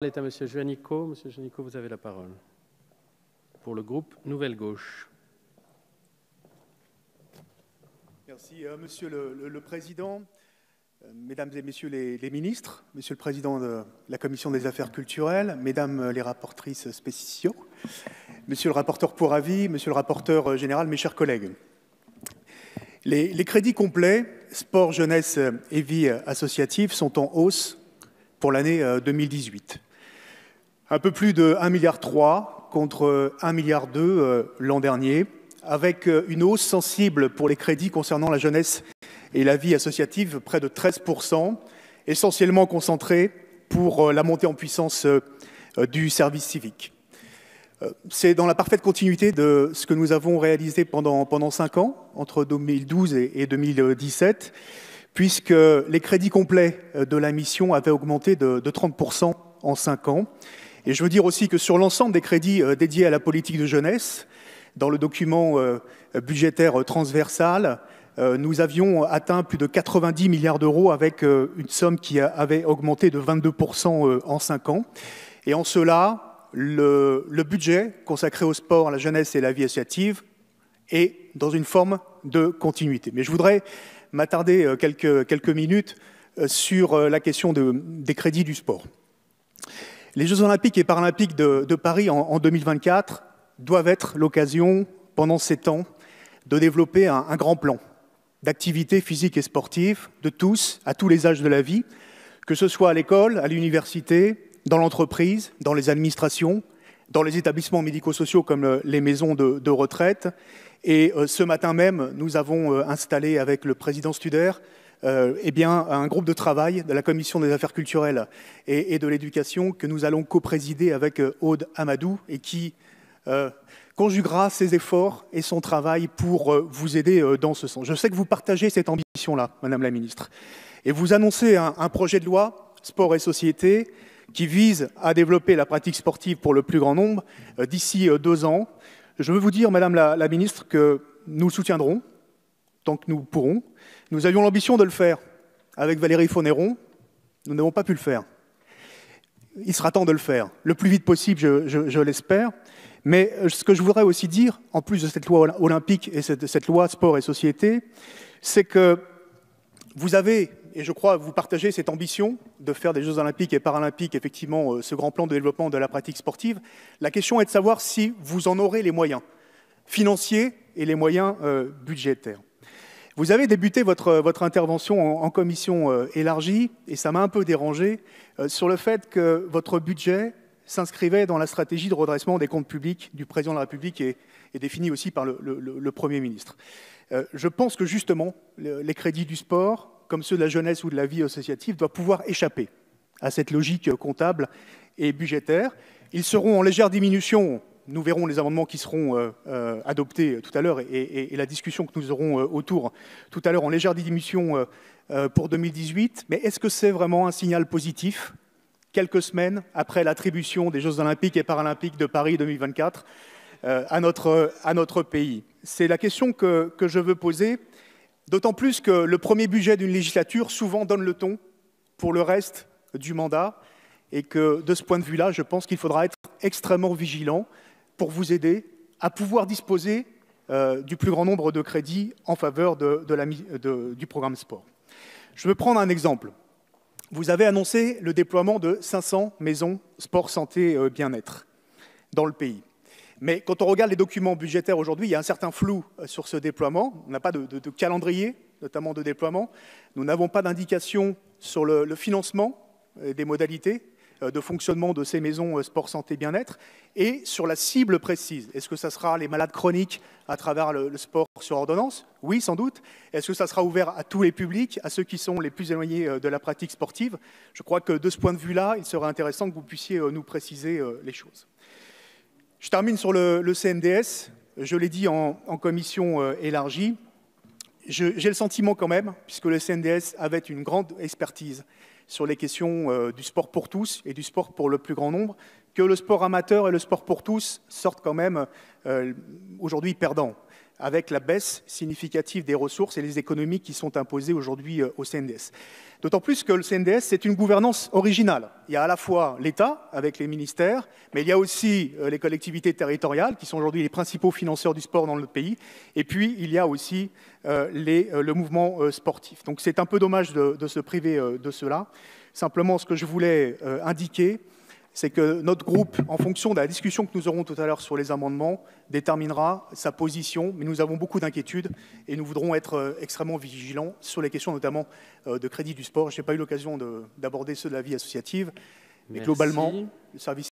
Est à Monsieur Juanico. Monsieur Juanico, vous avez la parole pour le groupe Nouvelle Gauche. Merci, Monsieur le Président, Mesdames et Messieurs les ministres, Monsieur le Président de la Commission des Affaires culturelles, Mesdames les rapportrices spéciaux, Monsieur le rapporteur pour avis, Monsieur le rapporteur général, mes chers collègues. Les crédits complets, sport, jeunesse et vie associative sont en hausse pour l'année 2018. Un peu plus de 1,3 milliard contre 1,2 milliard l'an dernier, avec une hausse sensible pour les crédits concernant la jeunesse et la vie associative, près de 13%, essentiellement concentrés pour la montée en puissance du service civique. C'est dans la parfaite continuité de ce que nous avons réalisé pendant 5 ans, entre 2012 et 2017, puisque les crédits complets de la mission avaient augmenté de 30% en 5 ans. Et je veux dire aussi que sur l'ensemble des crédits dédiés à la politique de jeunesse, dans le document budgétaire transversal, nous avions atteint plus de 90 milliards d'euros avec une somme qui avait augmenté de 22% en 5 ans. Et en cela, le budget consacré au sport, à la jeunesse et à la vie associative est dans une forme de continuité. Mais je voudrais m'attarder quelques minutes sur la question des crédits du sport. Les Jeux olympiques et paralympiques de Paris en 2024 doivent être l'occasion, pendant ces temps, de développer un grand plan d'activité physique et sportive de tous, à tous les âges de la vie, que ce soit à l'école, à l'université, dans l'entreprise, dans les administrations, dans les établissements médico-sociaux comme les maisons de retraite. Et ce matin même, nous avons installé avec le président Studer un groupe de travail de la Commission des Affaires culturelles et de l'éducation que nous allons co-présider avec Aude Amadou et qui conjuguera ses efforts et son travail pour vous aider dans ce sens. Je sais que vous partagez cette ambition-là, Madame la Ministre, et vous annoncez un projet de loi sport et société qui vise à développer la pratique sportive pour le plus grand nombre d'ici 2 ans. Je veux vous dire, Madame la Ministre, que nous le soutiendrons tant que nous pourrons. Nous avions l'ambition de le faire avec Valérie Faunéron. Nous n'avons pas pu le faire. Il sera temps de le faire, le plus vite possible, je l'espère. Mais ce que je voudrais aussi dire, en plus de cette loi olympique et de cette loi sport et société, c'est que vous avez, et je crois que vous partagez cette ambition de faire des Jeux olympiques et paralympiques, effectivement, ce grand plan de développement de la pratique sportive. La question est de savoir si vous en aurez les moyens financiers et les moyens budgétaires. Vous avez débuté votre intervention en commission élargie, et ça m'a un peu dérangé, sur le fait que votre budget s'inscrivait dans la stratégie de redressement des comptes publics du président de la République et définie aussi par le Premier ministre. Je pense que justement, les crédits du sport, comme ceux de la jeunesse ou de la vie associative, doivent pouvoir échapper à cette logique comptable et budgétaire. Ils seront en légère diminution. Nous verrons les amendements qui seront adoptés tout à l'heure et la discussion que nous aurons autour tout à l'heure en légère diminution pour 2018. Mais est-ce que c'est vraiment un signal positif, quelques semaines après l'attribution des Jeux olympiques et paralympiques de Paris 2024 à notre pays? C'est la question que je veux poser, d'autant plus que le premier budget d'une législature souvent donne le ton pour le reste du mandat et que de ce point de vue-là, je pense qu'il faudra être extrêmement vigilant pour vous aider à pouvoir disposer du plus grand nombre de crédits en faveur du programme sport. Je veux prendre un exemple. Vous avez annoncé le déploiement de 500 maisons sport, santé, bien-être dans le pays. Mais quand on regarde les documents budgétaires aujourd'hui, il y a un certain flou sur ce déploiement. On n'a pas de calendrier, notamment de déploiement. Nous n'avons pas d'indication sur le financement des modalités de fonctionnement de ces maisons sport, santé, bien-être, et sur la cible précise. Est-ce que ça sera les malades chroniques à travers le sport sur ordonnance? Oui, sans doute. Est-ce que ça sera ouvert à tous les publics, à ceux qui sont les plus éloignés de la pratique sportive? Je crois que de ce point de vue-là, il serait intéressant que vous puissiez nous préciser les choses. Je termine sur le CNDS. Je l'ai dit en commission élargie. J'ai le sentiment quand même, puisque le CNDS avait une grande expertise sur les questions du sport pour tous et du sport pour le plus grand nombre, que le sport amateur et le sport pour tous sortent quand même aujourd'hui perdants. avec la baisse significative des ressources et les économies qui sont imposées aujourd'hui au CNDS. D'autant plus que le CNDS, c'est une gouvernance originale. Il y a à la fois l'État, avec les ministères, mais il y a aussi les collectivités territoriales, qui sont aujourd'hui les principaux financeurs du sport dans notre pays, et puis il y a aussi le mouvement sportif. Donc c'est un peu dommage de se priver de cela. Simplement, ce que je voulais indiquer, c'est que notre groupe, en fonction de la discussion que nous aurons tout à l'heure sur les amendements, déterminera sa position, mais nous avons beaucoup d'inquiétudes et nous voudrons être extrêmement vigilants sur les questions notamment de crédit du sport. Je n'ai pas eu l'occasion d'aborder ceux de la vie associative, mais globalement, le service